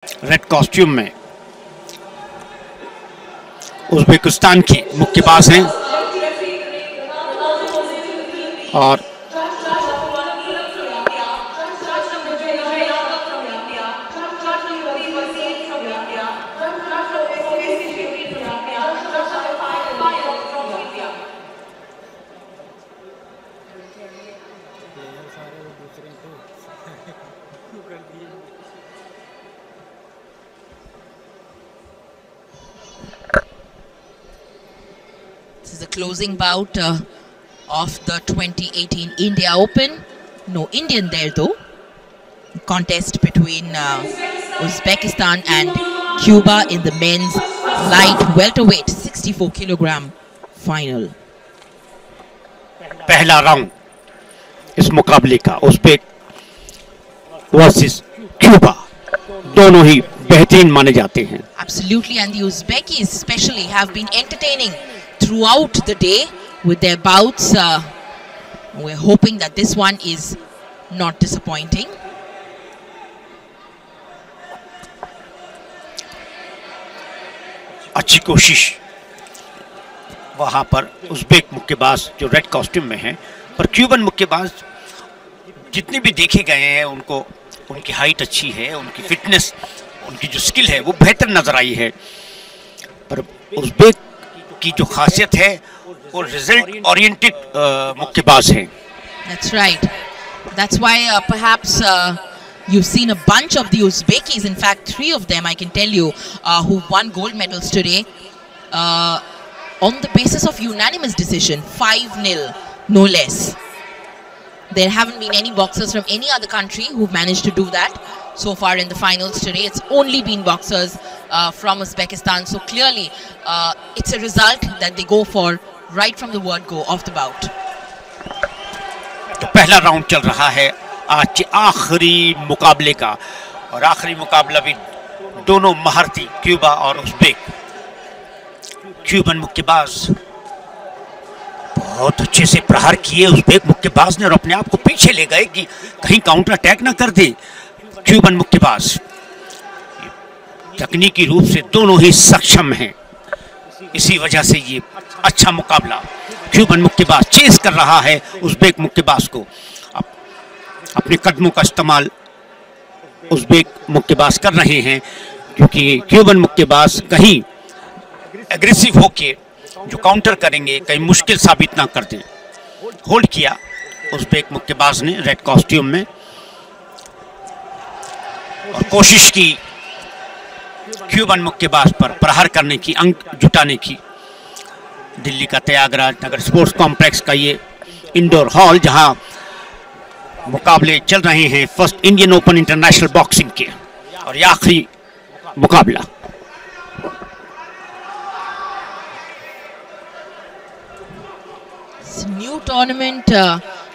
Red costume में Uzbekistan की मुक्केबाज हैं और This is the closing bout of the 2018 India Open. No Indian there though. Contest between Uzbekistan and Cuba in the men's light welterweight 64 kilogram final. पहला round इस मुकाबले का Uzbek versus Cuba, दोनों ही बेहतरीन माने जाते हैं. Absolutely, and the Uzbekis especially have been entertaining throughout the day with their bouts. We're hoping that this one is not disappointing. अच्छी कोशिश वहां पर उज़्बेक मुक्केबाज जो रेड कॉस्ट्यूम में हैं, पर क्यूबन मुक्केबाज जितने भी देखे गए हैं उनको उनकी हाइट अच्छी है, उनकी फिटनेस, उनकी जो स्किल है वो बेहतर नजर आई है. पर उज़्बेक की जो खासियत है वो रिजल्ट ओरिएंटेड मुक्केबाज हैं. That's right. That's why perhaps you've seen a bunch of the Uzbekis, in fact 3 of them I can tell you, who won gold medals today on the basis of unanimous decision, 5-0 no less. There haven't been any boxers from any other country who've managed to do that so far in the finals today. It's only been boxers from Uzbekistan. So clearly it's a result that they go for right from the word go of the bout. तो पहला round चल रहा है आज के आखिरी मुकाबले का, और आखिरी मुकाबला भी दोनों महारथी क्यूबा और उज़्बेक. क्यूबन मुक्केबाज बहुत अच्छे से प्रहार किए उज़्बेक मुक्केबाज ने और अपने आप को पीछे ले गए कि कहीं काउंटर अटैक ना कर दे. क्यूबन मुक्केबाज तकनीकी रूप से दोनों ही सक्षम हैं, इसी वजह से ये अच्छा मुकाबला. क्यूबन मुक्केबाज चेस कर रहा है उज़्बेक मुक्केबाज को. अपने कदमों का इस्तेमाल उज़्बेक मुक्केबाज कर रहे हैं क्योंकि क्यूबन मुक्केबाज कहीं एग्रेसिव होके जो काउंटर करेंगे कहीं मुश्किल साबित ना कर दें. होल्ड किया उज़्बेक मुक्केबाज ने रेड कॉस्ट्यूम में और कोशिश की क्यूबन मुक्केबाज पर प्रहार करने की, अंक जुटाने की. दिल्ली का त्यागराज नगर स्पोर्ट्स कॉम्प्लेक्स का ये इंडोर हॉल जहां मुकाबले चल रहे हैं first Indian open international boxing के, और ये आखिरी मुकाबला. It's a new tournament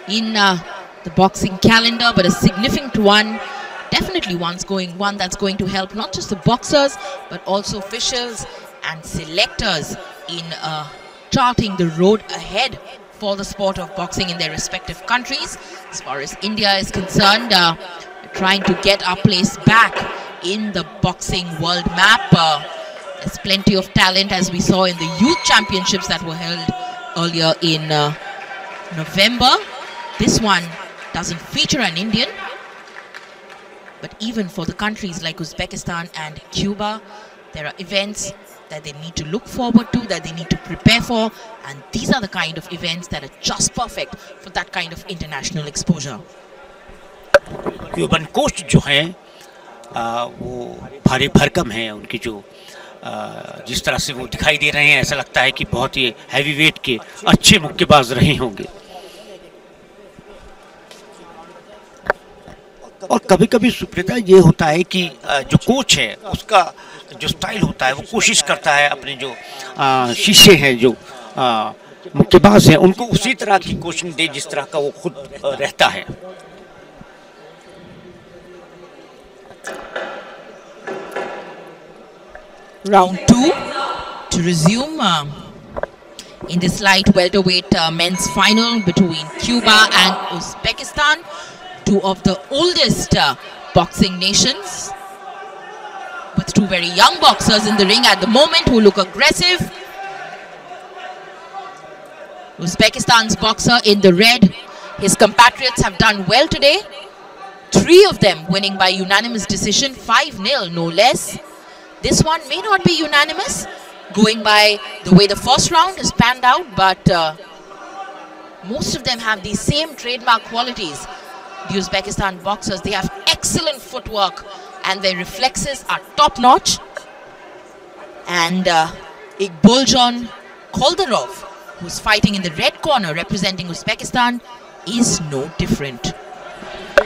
in the boxing calendar, but a significant one. Definitely one that's going to help not just the boxers but also officials and selectors in charting the road ahead for the sport of boxing in their respective countries. As far as India is concerned, trying to get our place back in the boxing world map. There's plenty of talent, as we saw in the youth championships that were held earlier in November. This one doesn't feature an Indian, but even for the countries like Uzbekistan and Cuba, there are events that they need to look forward to, that they need to prepare for, and these are the kind of events that are just perfect for that kind of international exposure. Cuban coach जो हैं वो भारी भरकम हैं. उनकी जो जिस तरह से वो दिखाई दे रहे हैं ऐसा लगता है कि बहुत ही हैवी वेट के अच्छे मुक्केबाज रहे होंगे. और कभी कभी सुप्रीता ये होता है कि जो कोच है उसका जो स्टाइल होता है वो कोशिश करता है अपने जो शिष्य हैं, जो मुक्केबाज हैं, उनको उसी तरह की कोचिंग दे जिस तरह का वो खुद रहता है. Round 2 to resume in this light welterweight men's final between Cuba and Uzbekistan, two of the oldest boxing nations. It's two very young boxers in the ring at the moment who look aggressive. Uzbekistan's boxer in the red. His compatriots have done well today. 3 of them winning by unanimous decision, 5-0 no less. This one may not be unanimous, going by the way the first round has panned out, but most of them have the same trademark qualities. The Uzbekistan boxers, they have excellent footwork and their reflexes are top-notch. And Iqboljon Koldarov, who's fighting in the red corner representing Uzbekistan, is no different.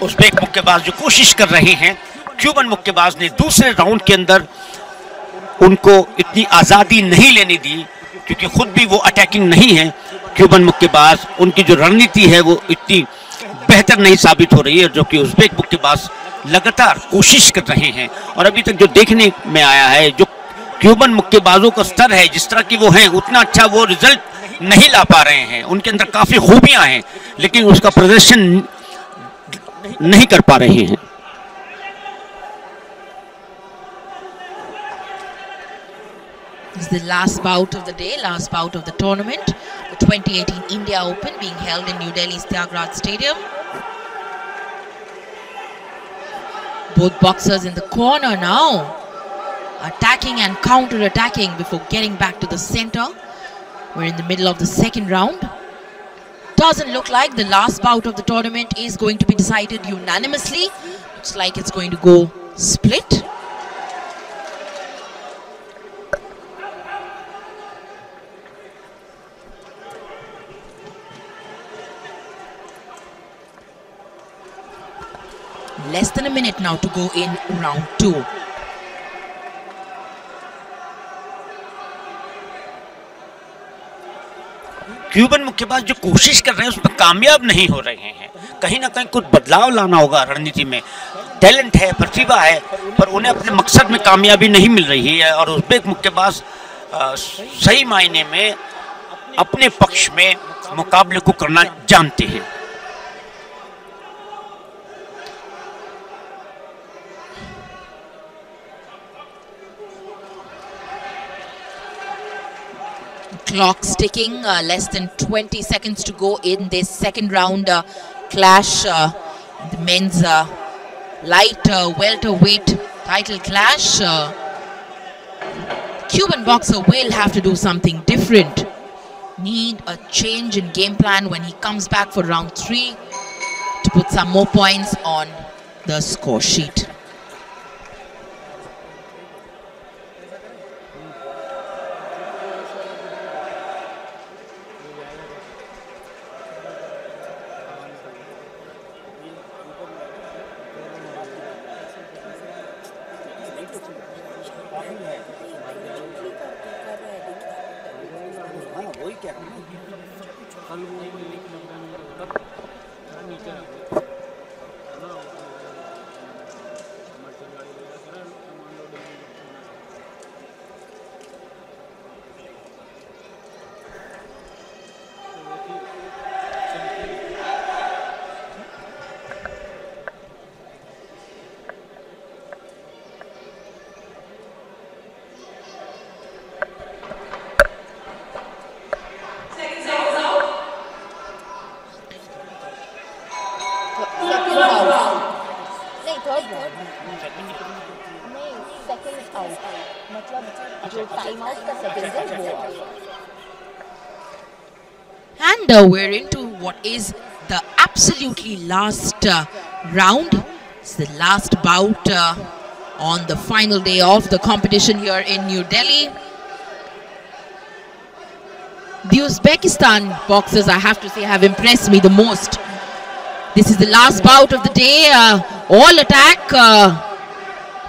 Uzbek मुक्केबाज जो कोशिश कर रहे हैं, Cuban मुक्केबाज ने दूसरे round के अंदर उनको इतनी आज़ादी नहीं लेने दी, क्योंकि खुद भी वो अटैकिंग नहीं है। क्यूबन मुक्केबाज, उनकी जो रणनीति है वो इतनी बेहतर नहीं साबित हो रही है, जो कि उज़्बेक मुक्केबाज लगातार कोशिश कर रहे हैं। और अभी तक जो देखने में आया है, जो क्यूबन मुक्केबाजों का स्तर है, जिस तरह की वो हैं, उतना अच्छा वो रिजल्ट नहीं ला पा रहे हैं। उनके अंदर काफ़ी खूबियां हैं, लेकिन उसका प्रदर्शन नहीं कर पा रहे हैं। This is the last bout of the day, last bout of the tournament, the 2018 India Open being held in New Delhi's Tyagaraja Stadium. Both boxers in the corner now, attacking and counter-attacking before getting back to the center. We're in the middle of the second round. Doesn't look like the last bout of the tournament is going to be decided unanimously. Looks like it's going to go split. Less than a minute now to go in round 2. Cuban मुक्केबाज जो कोशिश कर रहे हैं उसमें कामयाब नहीं हो रहे हैं। कहीं ना कहीं कुछ बदलाव लाना होगा रणनीति में। टैलेंट है, प्रतिभा है, पर उन्हें अपने मकसद में कामयाबी नहीं मिल रही है। और उज़्बेक मुक्केबाज सही मायने में अपने पक्ष में मुकाबले को करना जानते हैं। Clock's ticking, less than 20 seconds to go in this second round clash, the men's light welterweight title clash. Cuban boxer will have to do something different. Need a change in game plan when he comes back for round 3 to put some more points on the score sheet. And we're into what is the absolutely last round. It's the last bout on the final day of the competition here in New Delhi. The Uzbekistan boxers, I have to say, have impressed me the most. This is the last bout of the day. All attack,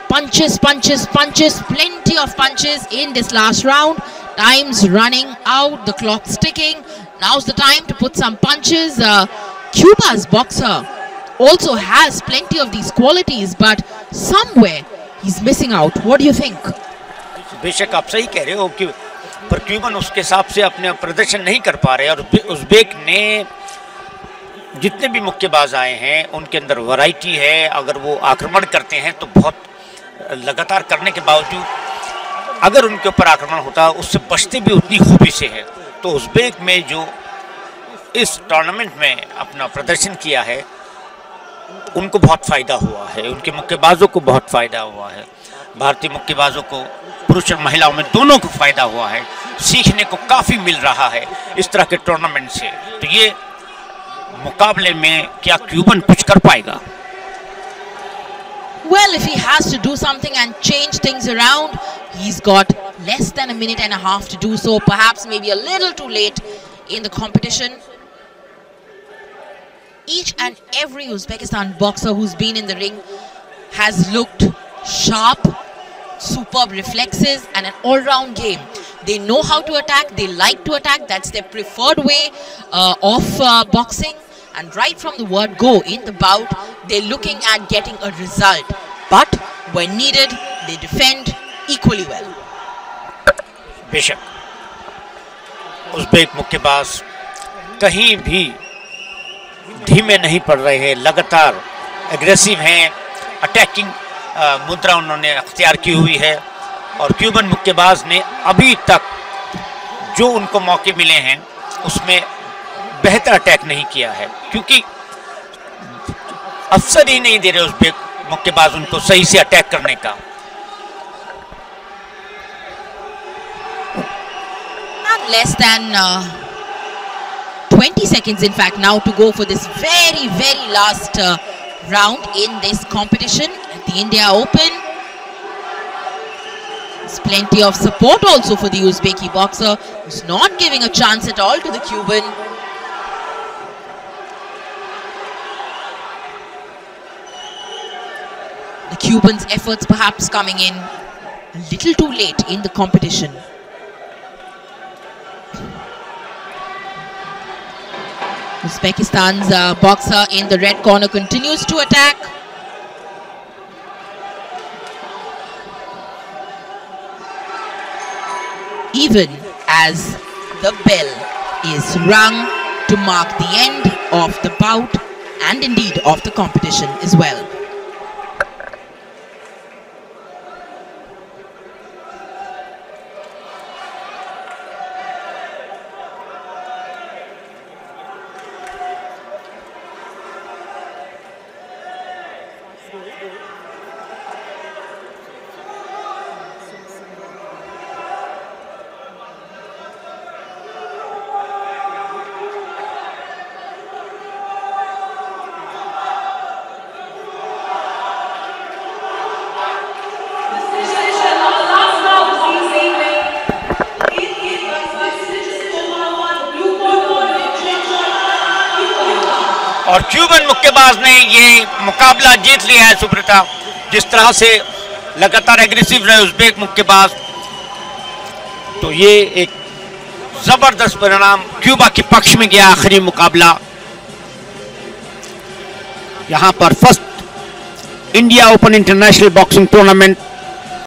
punches, punches, punches, plenty of punches in this last round. Time's running out, the clock's ticking. Now's the time to put some punches. Cuba's boxer also has plenty of these qualities, but somewhere he's missing out. What do you think? बेशक आप सही कह रहे हो कि पर Cuban उसके हिसाब से अपने प्रदर्शन नहीं कर पा रहे। और उज़्बेक ने जितने भी मुक्केबाज आए हैं उनके अंदर वैरायटी है। अगर वो आक्रमण करते हैं तो बहुत लगातार करने के बावजूद अगर उनके ऊपर आक्रमण होता उससे बचते भी उतनी खूबी से है। तो उज़्बेक में जो इस टूर्नामेंट में अपना प्रदर्शन किया है उनको बहुत फ़ायदा हुआ है, उनके मुक्केबाजों को बहुत फ़ायदा हुआ है, भारतीय मुक्केबाजों को पुरुष और महिलाओं में दोनों को फ़ायदा हुआ है, सीखने को काफ़ी मिल रहा है इस तरह के टूर्नामेंट से। तो ये मुकाबले में क्या क्यूबन कुछ कर पाएगा? Well, if he has to do something and change things around, he's got less than a minute and a half to do so, perhaps maybe a little too late in the competition. Each and every Uzbekistan boxer who's been in the ring has looked sharp, superb reflexes and an all-round game. They know how to attack, they like to attack, that's their preferred way of boxing. And right from the word go in the bout, they're looking at getting a result. But when needed, they defend equally well. बेशक Uzbek मुक्केबाज कहीं भी धीमे नहीं पड़ रहे हैं, लगातार एग्रेसिव हैं, अटैकिंग मुद्रा उन्होंने अख्तियार की हुई है। और क्यूबन मुक्केबाज ने अभी तक जो उनको मौके मिले हैं उसमें बेहतर अटैक नहीं किया है, क्योंकि अवसर ही नहीं दे रहे उज़्बेक मुक्केबाज उनको सही से अटैक करने का। Less than 20 seconds in fact now to go for this very last round in this competition at the India Open. There's plenty of support also for the Uzbeki boxer, who's not giving a chance at all to the Cuban. The Cuban's efforts perhaps coming in a little too late in the competition. Uzbekistan's boxer in the red corner continues to attack. Even as the bell is rung to mark the end of the bout and indeed of the competition as well. और Cuban मुक्केबाज ने ये मुकाबला जीत लिया है सुब्रता। जिस तरह से लगातार एग्रेसिव रहे उज़्बेक मुक्केबाज, तो ये एक जबरदस्त परिणाम क्यूबा के पक्ष में गया। आखिरी मुकाबला यहाँ पर first India open international boxing tournament